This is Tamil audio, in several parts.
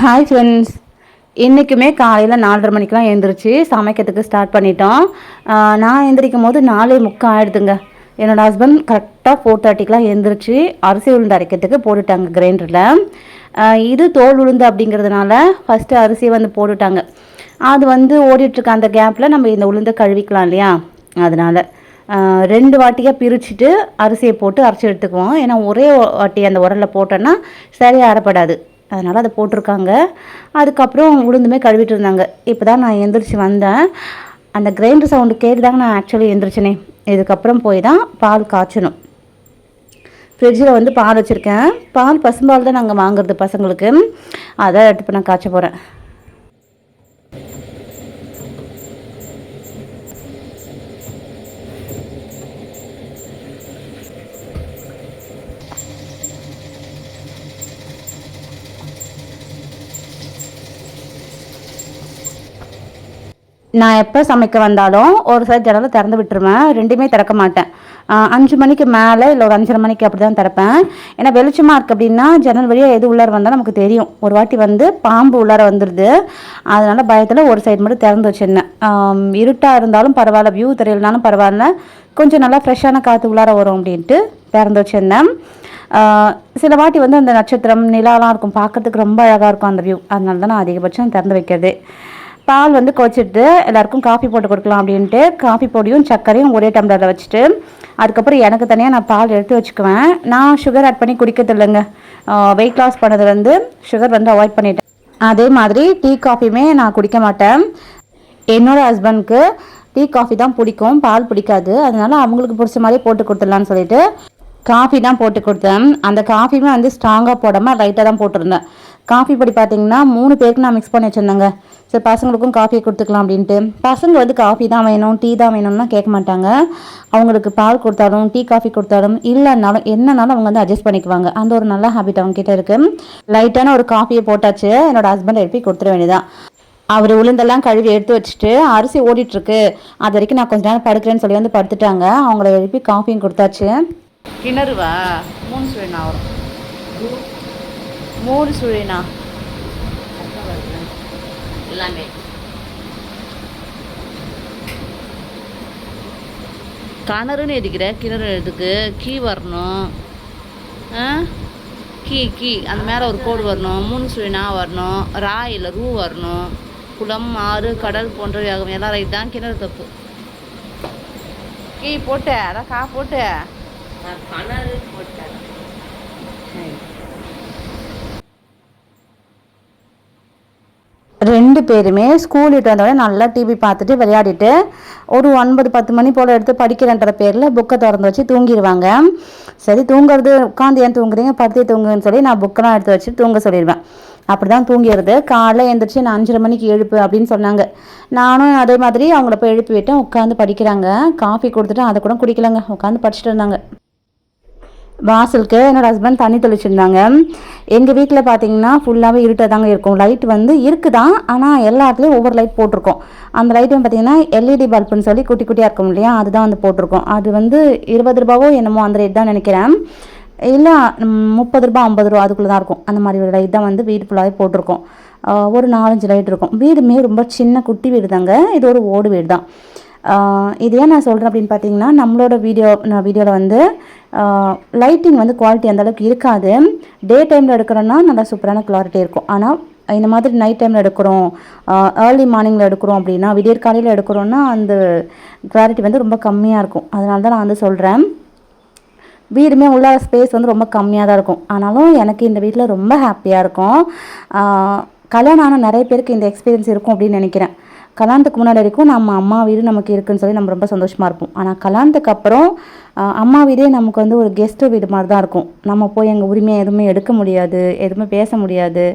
Hi friends. இன்றைக்குமே காலையில் 4:30 மணிக்கெலாம் எழுந்திரிச்சு சமைக்கிறதுக்கு ஸ்டார்ட் பண்ணிட்டோம். நான் எழுந்திரிக்கும் போது 4:45 ஆகிடுதுங்க. என்னோடய ஹஸ்பண்ட் கரெக்டாக 4:30க்கெலாம் எழுந்திரிச்சு அரிசி உளுந்து அரைக்கிறதுக்கு போட்டுட்டாங்க கிரைண்டரில். இது தோல் உளுந்து அப்படிங்கிறதுனால ஃபஸ்ட்டு அரிசியை வந்து போட்டுட்டாங்க. அது வந்து ஓடிட்டுருக்க அந்த கேப்பில் நம்ம இந்த உளுந்தை கழுவிக்கலாம் இல்லையா, அதனால் 2 வாட்டியாக பிரிச்சுட்டு அரிசியை போட்டு அரைச்சி எடுத்துக்குவோம். ஏன்னா ஒரே வாட்டி அந்த உரலில் போட்டோன்னா சரியாக அரைப்படாது, அதனால் அதை போட்டிருக்காங்க. அதுக்கப்புறம் உளுந்துமே கழுவிட்டு இருந்தாங்க. இப்போ தான் நான் எந்திரிச்சு வந்தேன். அந்த கிரைண்டர் சவுண்டு கேட்டு தாங்க நான் ஆக்சுவலி எந்திரிச்சினே. இதுக்கப்புறம் போய் தான் பால் காய்ச்சணும். ஃப்ரிட்ஜில் வந்து பால் வச்சுருக்கேன். பால் பசும்பால் தான் நாங்கள் வாங்குறது பசங்களுக்கு. அதை எடுத்து நான் காய்ச்ச போகிறேன். நான் எப்போ சமைக்க வந்தாலும் ஒரு சைடு ஜன்னலை திறந்து விட்டுருவேன். ரெண்டுமே திறக்க மாட்டேன். 5 மணிக்கு மேலே இல்லை ஒரு 5:30 மணிக்கு அப்படி தான் திறப்பேன். ஏன்னா வெளிச்சமாக இருக்குது அப்படின்னா ஜன்னல் வழியாக எது உள்ளார வந்தால் நமக்கு தெரியும். ஒரு வாட்டி வந்து பாம்பு உள்ளார வந்துடுது, அதனால் பயத்தில் ஒரு சைடு மட்டும் திறந்து வச்சுருந்தேன். இருட்டாக இருந்தாலும் பரவாயில்ல, வியூ தெரியலனாலும் பரவாயில்ல, கொஞ்சம் நல்லா ஃப்ரெஷ்ஷான காற்று உள்ளார வரும் அப்படின்ட்டு திறந்து வச்சுருந்தேன். சில வாட்டி வந்து அந்த நட்சத்திரம் நிலாலாம் இருக்கும், பார்க்குறதுக்கு ரொம்ப அழகாக இருக்கும் அந்த வியூ. அதனால தான் நான் அதிகபட்சம் திறந்து வைக்கிறது. பால் வந்து கொச்சிட்டு எல்லாருக்கும் காஃபி போட்டு கொடுக்கலாம் அப்படின்ட்டு காஃபி பொடியும் சர்க்கரையும் ஒரே டம்ளரில் வச்சுட்டு அதுக்கப்புறம் எனக்கு தனியாக நான் பால் எடுத்து வச்சுக்குவேன். நான் சுகர் ஆட் பண்ணி குடிக்கிறது இல்லைங்க. வெயிட் லாஸ் பண்ணதுலேருந்து சுகர் வந்து அவாய்ட் பண்ணிட்டேன். அதே மாதிரி டீ காஃபியுமே நான் குடிக்க மாட்டேன். என்னோடய ஹஸ்பண்ட்க்கு டீ காஃபி தான் பிடிக்கும், பால் பிடிக்காது. அதனால அவங்களுக்கு பிடிச்ச மாதிரி போட்டு கொடுத்துடலான்னு சொல்லிட்டு காஃபி தான் போட்டு கொடுத்தேன். அந்த காஃபியுமே வந்து ஸ்ட்ராங்காக போடாமல் லைட்டாக தான் போட்டிருந்தேன். காஃபி பொடி பார்த்திங்கன்னா 3 பேருக்கு நான் மிக்ஸ் பண்ணி வச்சுருந்தேங்க. சரி பசங்களுக்கும் காஃபியை கொடுத்துக்கலாம் அப்படின்ட்டு. பசங்க வந்து காஃபி தான் வேணும், டீ தான் வேணும்னா கேட்க மாட்டாங்க. அவங்களுக்கு பால் கொடுத்தாலும் டீ காஃபி கொடுத்தாலும் இல்லைன்னாலும் என்னன்னாலும் அவங்க வந்து அட்ஜஸ்ட் பண்ணிக்குவாங்க. அந்த ஒரு நல்ல ஹேபிட் அவங்ககிட்ட இருக்குது. லைட்டான ஒரு காஃபியை போட்டாச்சு. என்னோடய ஹஸ்பண்ட் எழுப்பி கொடுத்துட வேண்டியதான். அவர் உளுந்தெல்லாம் கழுவி எடுத்து வச்சுட்டு அரிசி ஓடிட்டுருக்கு, அது வரைக்கும் நான் கொஞ்ச நேரம் படுக்கிறேன்னு சொல்லி வந்து படுத்துட்டாங்க. அவங்கள எழுப்பி காஃபியும் கொடுத்தாச்சு. கிணறுவா 3 சுழினா வரும், 3 சுழினா எல்லாமே. கிணறுன்னு எதுக்கிற, கிணறு எதுக்கு கீ வரணும், கீ அந்த மேலே ஒரு கோடு வரணும், 3 சுழினா வரணும், ரா இல்லை ரூ வரணும். குளம் ஆறு கடல் போன்ற எல்லாம் ரைட் தான், கிணறு தப்பு. கீ போட்டு அதான் கா போட்டு கிணறு போட்டேன். 2 பேருமே ஸ்கூல் விட்டு வந்தோடனே நல்லா டிவி பார்த்துட்டு விளையாடிட்டு ஒரு 9-10 மணி போல் எடுத்து படிக்கிறன்ற பேரில் புக்கை திறந்து வச்சு தூங்கிடுவாங்க. சரி தூங்குறது உட்காந்து ஏன் தூங்குறீங்க, படுத்தே தூங்குன்னு சொல்லி நான் புக்கெல்லாம் எடுத்து வச்சு தூங்க சொல்லிடுவேன். அப்படி தான் தூங்கிடுறது. காலைல எழுந்திரிச்சு நான் 5:30 மணிக்கு எழுப்பு அப்படின்னு சொன்னாங்க. நானும் அதே மாதிரி அவங்கள போய் எழுப்பி விட்டேன். உட்காந்து படிக்கிறாங்க. காஃபி கொடுத்துட்டு அதை கூட குடிக்கலங்க, உட்காந்து படிச்சுட்டு இருந்தாங்க. வாசலுக்கு என்னோடய ஹஸ்பண்ட் தண்ணி தெளிச்சிருந்தாங்க. எங்கள் வீட்டில் பார்த்தீங்கன்னா ஃபுல்லாகவே இருட்டாக தாங்க இருக்கும். லைட் வந்து இருக்குதான், ஆனால் எல்லா இடத்துலையும் ஒவ்வொரு லைட் போட்டிருக்கோம். அந்த லைட்டும் பார்த்தீங்கன்னா எல்இடி பல்புன்னு சொல்லி குட்டி குட்டியாக இருக்கும் இல்லையா, அதுதான் வந்து போட்டிருக்கோம். அது வந்து 20 ரூபாவோ என்னமோ அந்த ரேட் தான் நினைக்கிறேன். இல்லை 30 ரூபா 50 ரூபா அதுக்குள்ளே தான் இருக்கும். அந்த மாதிரி ஒரு லைட் தான் வந்து வீடு ஃபுல்லாகவே போட்டிருக்கோம். ஒரு 4-5 லைட் இருக்கும். வீடுமே ரொம்ப சின்ன குட்டி வீடு தாங்க. இது ஒரு ஓடு வீடு தான். இது ஏன் நான் சொல்கிறேன் அப்படின்னு பார்த்தீங்கன்னா, நம்மளோட வீடியோவில் வந்து லைட்டிங் வந்து குவாலிட்டி அந்தளவுக்கு இருக்காது. டே டைமில் எடுக்கிறோன்னா நல்லா சூப்பரான கிளாரிட்டி இருக்கும். ஆனால் இந்த மாதிரி நைட் டைமில் எடுக்கிறோம், ஏர்லி மார்னிங்கில் எடுக்கிறோம் அப்படின்னா, விடியற் காலையில் எடுக்கிறோன்னா அந்த கிளாரிட்டி வந்து ரொம்ப கம்மியாக இருக்கும். அதனால தான் நான் வந்து சொல்கிறேன். வீடுமே உள்ள ஸ்பேஸ் வந்து ரொம்ப கம்மியாக தான் இருக்கும். ஆனாலும் எனக்கு இந்த வீட்டில் ரொம்ப ஹாப்பியாக இருக்கும். கல்யாணம் ஆனால் நிறைய பேருக்கு இந்த எக்ஸ்பீரியன்ஸ் இருக்கும் அப்படின்னு நினைக்கிறேன். கல்யாணத்துக்கு முன்னாடி வரைக்கும் நம்ம அம்மா வீடு நமக்கு இருக்குதுன்னு சொல்லி நம்ம ரொம்ப சந்தோஷமாக இருப்போம். ஆனால் கல்யாணத்துக்கு அப்புறம் அம்மா வீடே நமக்கு வந்து ஒரு கெஸ்ட்டு வீடு மாதிரி தான் இருக்கும். நம்ம போய் எங்கள் உரிமையை எதுவுமே எடுக்க முடியாது, எதுவுமே பேச முடியாது.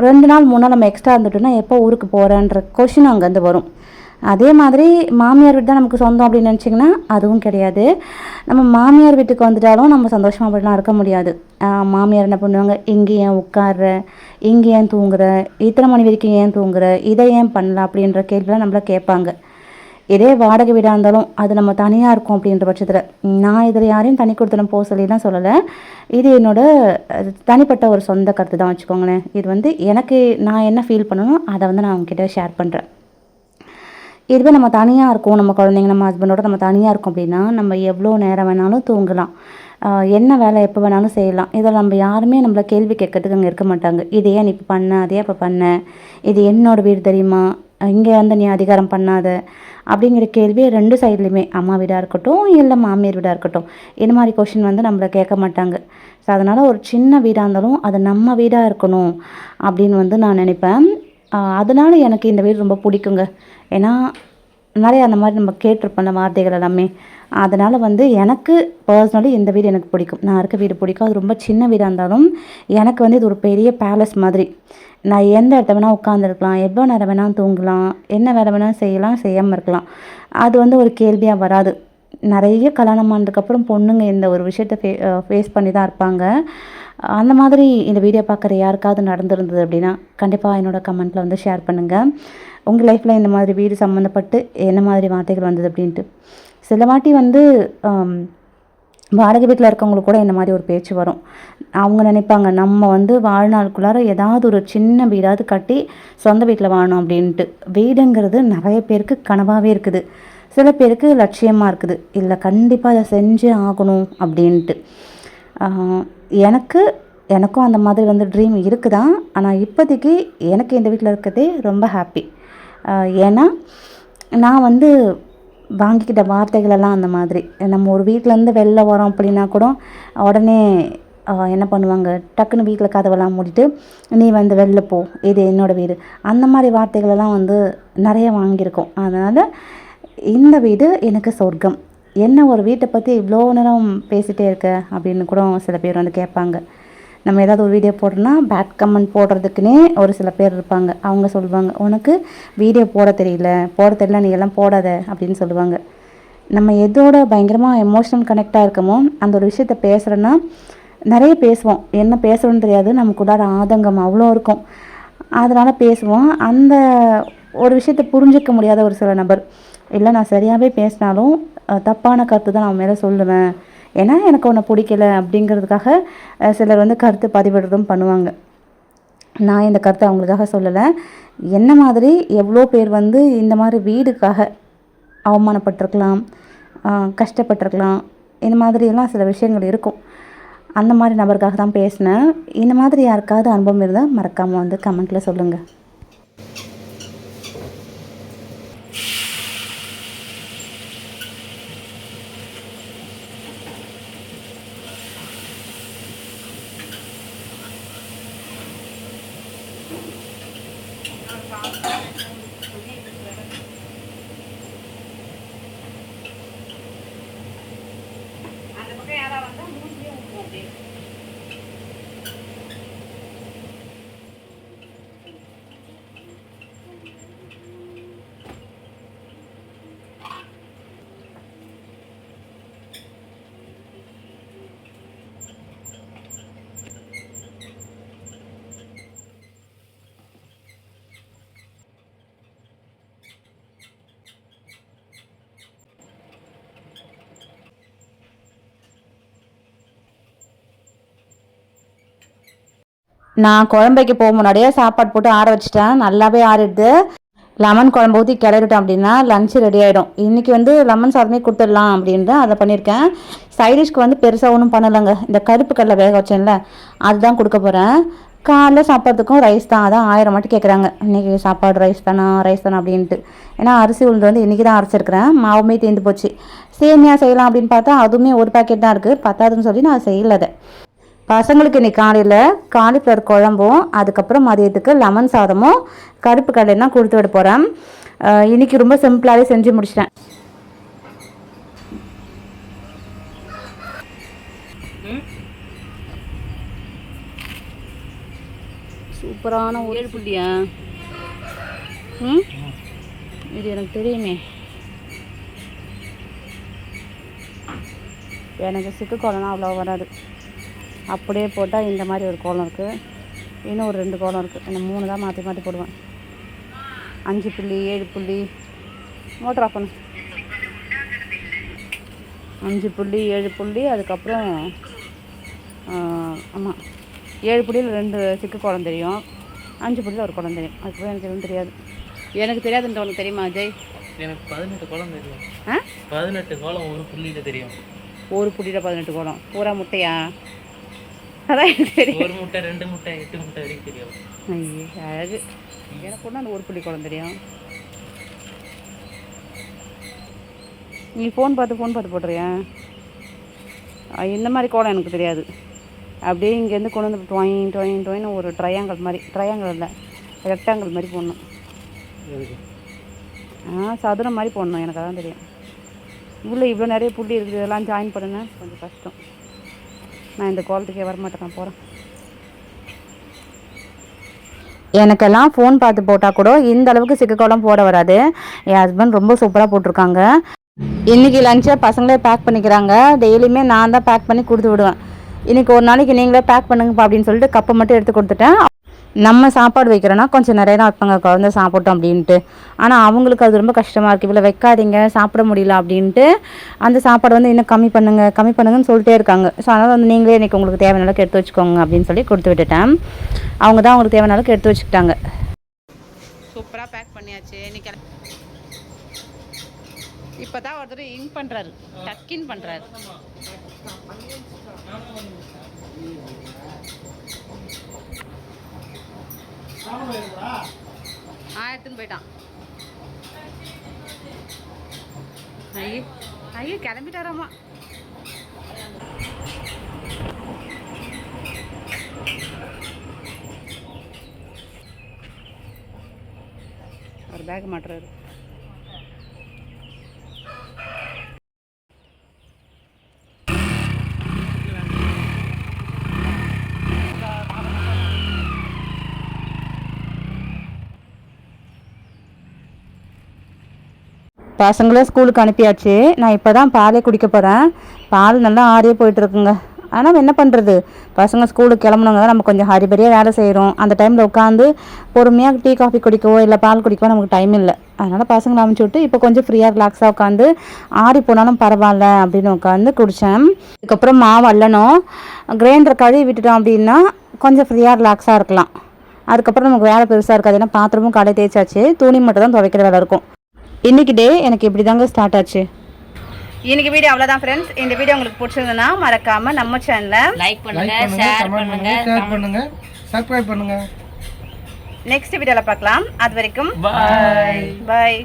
2 நாள் 3 நாள் நம்ம எக்ஸ்ட்ரா இருந்துட்டோம்னா எப்போ ஊருக்கு போகிறேன்ற கொஷின் அங்கேருந்து வரும். அதே மாதிரி மாமியார் வீடு தான் நமக்கு சொந்தம் அப்படின்னு நினச்சிங்கன்னா அதுவும் கிடையாது. நம்ம மாமியார் வீட்டுக்கு வந்துட்டாலும் நம்ம சந்தோஷமாக அப்படிலாம் இருக்க முடியாது. மாமியார் என்ன பண்ணுவாங்க, இங்கே ஏன் உட்கார்ற, இங்கே ஏன் தூங்குற, இத்தனை மணி வரைக்கும் ஏன் தூங்குற, இதை ஏன் பண்ணல அப்படின்ற கேள்விலாம் நம்மள கேட்பாங்க. இதே வாடகை வீடாக இருந்தாலும் அது நம்ம தனியாக இருக்கும் அப்படின்ற பட்சத்தில் நான் இதில் யாரையும் தனி கொடுத்தனம் போக சொல்லிலாம் சொல்லலை. இது தனிப்பட்ட ஒரு சொந்த கருத்து தான் வச்சுக்கோங்களேன். இது எனக்கு நான் என்ன ஃபீல் பண்ணணும் அதை நான் அவங்ககிட்ட ஷேர் பண்ணுறேன். இதுவே நம்ம தனியாக இருக்கோம், நம்ம குழந்தைங்க நம்ம ஹஸ்பண்டோட நம்ம தனியாக இருக்கோம் அப்படின்னா நம்ம எவ்வளோ நேரம் வேணாலும் தூங்கலாம், என்ன வேலை எப்போ வேணாலும் செய்யலாம். இதில் நம்ம யாருமே நம்மளை கேள்வி கேட்கறதுக்கு அங்கே இருக்க மாட்டாங்க. இது ஏன் நீ இப்போ பண்ண, அதே இப்போ பண்ண, இது என்னோடய வீடு தெரியுமா, இங்கே நீ அதிகாரம் பண்ணாத அப்படிங்கிற கேள்வி 2 சைட்லேயுமே, அம்மா வீடாக இருக்கட்டும் இல்லை மாமியார் வீடாக இருக்கட்டும், இந்த மாதிரி கொஷின் நம்மளை கேட்க மாட்டாங்க. ஸோ அதனால் ஒரு சின்ன வீடாக இருந்தாலும் அது நம்ம வீடாக இருக்கணும் அப்படின்னு நான் நினைப்பேன். அதனால எனக்கு இந்த வீடு ரொம்ப பிடிக்குங்க. ஏன்னா நிறைய அந்த மாதிரி நம்ம கேட்டிருப்போம் அந்த வார்த்தைகள் எல்லாமே. அதனால் எனக்கு பர்சனலி இந்த வீடு எனக்கு பிடிக்கும், நான் இருக்க வீடு பிடிக்கும். அது ரொம்ப சின்ன வீடாக இருந்தாலும் எனக்கு இது ஒரு பெரிய பேலஸ் மாதிரி. நான் எந்த இடத்த வேணால் உட்காந்துருக்கலாம், எவ்வளோ நேரம் வேணால் தூங்கலாம், என்ன வேலை வேணால் செய்யலாம், செய்யாமல் இருக்கலாம். அது ஒரு கேள்வியாக வராது. நிறைய கல்யாணம் ஆனதுக்கப்புறம் பொண்ணுங்க இந்த ஒரு விஷயத்த ஃபேஸ் பண்ணி தான் இருப்பாங்க. அந்த மாதிரி இந்த வீடியோ பார்க்குற யாருக்காவது நடந்திருந்தது அப்படின்னா கண்டிப்பாக என்னோடய கமெண்ட்டில் ஷேர் பண்ணுங்கள். உங்கள் லைஃப்பில் இந்த மாதிரி வீடு சம்மந்தப்பட்டு என்ன மாதிரி வார்த்தைகள் வந்தது அப்படின்ட்டு. சில வாட்டி வாடகை வீட்டில் இருக்கவங்களுக்கு கூட இந்த மாதிரி ஒரு பேச்சு வரும். அவங்க நினைப்பாங்க நம்ம வாழ்நாளுக்குள்ளார ஏதாவது ஒரு சின்ன வீடாவது கட்டி சொந்த வீட்டில் வாழணும் அப்படின்ட்டு. வீடுங்கிறது நிறைய பேருக்கு கனவாகவே இருக்குது, சில பேருக்கு லட்சியமாக இருக்குது, இல்லை கண்டிப்பாக அதை செஞ்சே ஆகணும் அப்படின்ட்டு. எனக்கும் அந்த மாதிரி ட்ரீம் இருக்குதான். ஆனால் இப்போதைக்கு எனக்கு இந்த வீட்டில் இருக்கிறதே ரொம்ப ஹாப்பி. ஏன்னா நான் வாங்கிக்கிட்ட வார்த்தைகளெல்லாம் அந்த மாதிரி. நம்ம ஒரு வீட்டிலேருந்து வெளில வரோம் அப்படின்னா கூட உடனே என்ன பண்ணுவாங்க, டக்குன்னு வீட்டில் கதவெல்லாம் மூடிட்டு நீ வெளில போ, இது என்னோடய வீடு, அந்த மாதிரி வார்த்தைகளெல்லாம் நிறைய வாங்கியிருக்கோம். அதனால் இந்த வீடு எனக்கு சொர்க்கம். என்ன ஒரு வீட்டை பற்றி இவ்வளோ நேரம் பேசிகிட்டே இருக்க அப்படின்னு கூட சில பேர் கேட்பாங்க. நம்ம ஏதாவது ஒரு வீடியோ போடுறோன்னா பேட் கமெண்ட் போடுறதுக்குன்னே ஒரு சில பேர் இருப்பாங்க. அவங்க சொல்லுவாங்க, உனக்கு வீடியோ போட தெரியல நீ எல்லாம் போடாத அப்படின்னு சொல்லுவாங்க. நம்ம எதோட பயங்கரமாக எமோஷனல் கனெக்டாக இருக்கமோ அந்த ஒரு விஷயத்த பேசுகிறோன்னா நிறைய பேசுவோம். என்ன பேசுகிறோன்னு தெரியாது, நமக்குள்ளார ஆதங்கம் அவ்வளோ இருக்கும், அதனால் பேசுவோம். அந்த ஒரு விஷயத்தை புரிஞ்சிக்க முடியாத ஒரு சில நபர், இல்லை நான் சரியாகவே பேசினாலும் தப்பான கருத்து தான் நான் மேலே சொல்லுவேன், ஏன்னா எனக்கு ஒன்று பிடிக்கல அப்படிங்கிறதுக்காக சிலர் கருத்து பதிவிடுறதும் பண்ணுவாங்க. நான் இந்த கருத்தை அவங்களுக்காக சொல்லலை. என்ன மாதிரி எவ்வளோ பேர் இந்த மாதிரி வீடுக்காக அவமானப்பட்டிருக்கலாம், கஷ்டப்பட்டிருக்கலாம், இந்த மாதிரியெல்லாம் சில விஷயங்கள் இருக்கும். அந்த மாதிரி நபருக்காக தான் பேசினேன். இந்த மாதிரி யாருக்காவது அனுபவம் இருந்தால் மறக்காமல் கமெண்ட்டில் சொல்லுங்கள். நான் குழம்பைக்கு போக முன்னாடியே சாப்பாடு போட்டு ஆற வச்சுட்டேன், நல்லாவே ஆறிடுது. லெமன் குழம்பு ஊற்றி கிளறிட்டோம் அப்படின்னா லஞ்சு ரெடி ஆகிடும். இன்றைக்கி லெமன் சாதமே கொடுத்துடலாம் அப்படின்ட்டு அதை பண்ணியிருக்கேன். சைடிஷ்க்கு பெருசாக ஒன்றும் பண்ணலைங்க. இந்த கருப்பு கடலை வேக வச்சேன்ல அதுதான் கொடுக்க போகிறேன். காலைல சாப்பாடுக்கும் ரைஸ் தான், அதான் 1000 மட்டும் கேட்குறாங்க. இன்றைக்கி சாப்பாடு ரைஸ் தானா அப்படின்ட்டு. ஏன்னா அரிசி உளுந்து இன்றைக்கி தான் அரைச்சிருக்கிறேன், மாவுமே தீர்ந்து போச்சு. சேமியா செய்யலாம் அப்படின்னு பார்த்தா அதுவுமே ஒரு பேக்கெட் தான் இருக்குது, பத்தாதுன்னு சொல்லி நான் செய்யலை. பசங்களுக்கு இன்றைக்கி காலையில் காலிஃப்ளவர் குழம்பும் அதுக்கப்புறம் மதியத்துக்கு லெமன் சாதமும் கருப்பு கடலையும் தான் கொடுத்து விட போகிறேன். இன்றைக்கி ரொம்ப சிம்பிளாகவே செஞ்சு முடிச்சிட்டேன். சூப்பரான 7 புள்ளியா? இது எனக்கு தெரியுமே. எனக்கு சிக்கு கோலம்னா அவ்வளோ வராது. அப்படியே போட்டால் இந்த மாதிரி ஒரு கோலம் இருக்குது, இன்னும் ஒரு 2 கோலம் இருக்குது. இந்த 3 தான் மாற்றி மாற்றி போடுவேன். 5 புள்ளி 7 புள்ளி மோட்டர் ஆஃப் பண்ணு. 5 புள்ளி 7 புள்ளி, அதுக்கப்புறம் ஆமாம் 7 புள்ளியில் 2 சிக்கு குளம் தெரியும், 5 புள்ளியில் ஒரு குளம் தெரியும். அதுக்கப்புறம் எனக்கு எதுவும் தெரியாது. எனக்கு தெரியாதுன்ற உனக்கு தெரியுமா அஜய்? எனக்கு 18 குளம் தெரியும். 18 குளம் ஒரு புள்ளியில் தெரியும். ஒரு புள்ளியில் 18 குளம் பூரா முட்டையா? அதான் எனக்கு தெரியும். ஒரு முட்டை 2 முட்டை 8 முட்டை வரைக்கும் தெரியும். ஐயோ அழகு. எனக்கு ஒன்று அந்த ஒரு புள்ளி குளம் தெரியும். நீ ஃபோன் பார்த்து போடுறியா? இந்த மாதிரி கோலம் எனக்கு தெரியாது. அப்படியே இங்கேருந்து கொண்டு வந்து டொயின்னு ஒரு ட்ரையாங்கிள் மாதிரி, ட்ரையாங்கிள் இல்லை ரெக்டாங்கிள் மாதிரி போடணும். சதுரம் மாதிரி போடணும், எனக்கு அதான் தெரியும். இவ்வளோ நிறைய புள்ளி இருக்குது, இதெல்லாம் ஜாயின் பண்ணுங்க கொஞ்சம் கஷ்டம். நான் இந்த கோலத்துக்கே வரமாட்டேன், நான் போகிறேன். எனக்கெல்லாம் ஃபோன் பார்த்து போட்டால் கூட இந்த அளவுக்கு சிக்கு கோலம் போட வராது. என் ஹஸ்பண்ட் ரொம்ப சூப்பராக போட்டிருக்காங்க. இன்றைக்கி லஞ்சை பசங்களே பேக் பண்ணிக்கிறாங்க. டெய்லியுமே நான் தான் பேக் பண்ணி கொடுத்து விடுவேன். இன்றைக்கி ஒரு நாளைக்கு நீங்களே பேக் பண்ணுங்கப்பா அப்படின்னு சொல்லிட்டு கப்பை மட்டும் எடுத்து கொடுத்துட்டேன். நம்ம சாப்பாடு வைக்கிறோன்னா கொஞ்சம் நிறைய தான் வைப்பாங்க, குழந்தை சாப்பிட்டோம் அப்படின்ட்டு. ஆனால் அவங்களுக்கு அது ரொம்ப கஷ்டமாக இருக்குது. இவ்வளோ வைக்காதீங்க, சாப்பிட முடியல அப்படின்ட்டு அந்த சாப்பாடு வந்து இன்னும் கம்மி பண்ணுங்கன்னு சொல்லிட்டே இருக்காங்க. ஸோ அதனால் வந்து நீங்களே இன்றைக்கி உங்களுக்கு தேவையான அளவுக்கு எடுத்து வச்சுக்கோங்க அப்படின்னு சொல்லி கொடுத்து விட்டுட்டேன். அவங்க தான் அவங்களுக்கு தேவையான அளவுக்கு எடுத்து வச்சுக்கிட்டாங்க. சூப்பராக பேக் பண்ணியாச்சு. இன்னைக்கு இப்போ தான் ஒருத்தர் இன் பண்ணுறாரு, டக்கின் பண்ணுறாரு. எடுத்துன்னு போயிட்டான். ஐயோ கிளம்பிட்டாராமா. ஒரு பேக் மாட்டுறாரு. பசங்களே ஸ்கூலுக்கு அனுப்பியாச்சு. நான் இப்போ தான் பாலே குடிக்க போகிறேன். பால் நல்லா ஆறியே போயிட்டுருக்குங்க. ஆனால் என்ன பண்ணுறது, பசங்க ஸ்கூலுக்கு கிளம்புனவங்க தான் நம்ம கொஞ்சம் ஹரிபரியாக வேலை செய்கிறோம். அந்த டைமில் உட்காந்து பொறுமையாக டீ காஃபி குடிக்கவோ இல்லை பால் குடிக்கவோ நமக்கு டைம் இல்லை. அதனால் பசங்களை அனுப்பிச்சி விட்டு இப்போ கொஞ்சம் ஃப்ரீயாக ரிலாக்ஸாக உட்காந்து ஆறி போனாலும் பரவாயில்ல அப்படின்னு உட்காந்து குடித்தேன். அதுக்கப்புறம் மாவு அல்லணும். கிரைண்டர் கழுவி விட்டுட்டோம் அப்படின்னா கொஞ்சம் ஃப்ரீயாக ரிலாக்ஸாக இருக்கலாம். அதுக்கப்புறம் நமக்கு வேலை பெருசாக இருக்காது. ஏன்னா பாத்திரமும் கடை தேய்ச்சாச்சு, துணி மட்டும் தான் துவைக்கிற வேலை இருக்கும். இன்றைக்கி டே எனக்கு இப்படி தாங்க ஸ்டார்ட் ஆச்சு. இன்னைக்கு வீடியோ அவ்வளோதான் ஃப்ரெண்ட்ஸ். இந்த வீடியோ உங்களுக்கு பிடிச்சிருந்ததுன்னா மறக்காமல் நம்ம சேனலை லைக் பண்ணுங்க, ஷேர் பண்ணுங்க, சப்ஸ்கிரைப் பண்ணுங்க. நெக்ஸ்ட் வீடியோவில் பார்க்கலாம். அது வரைக்கும் பாய்.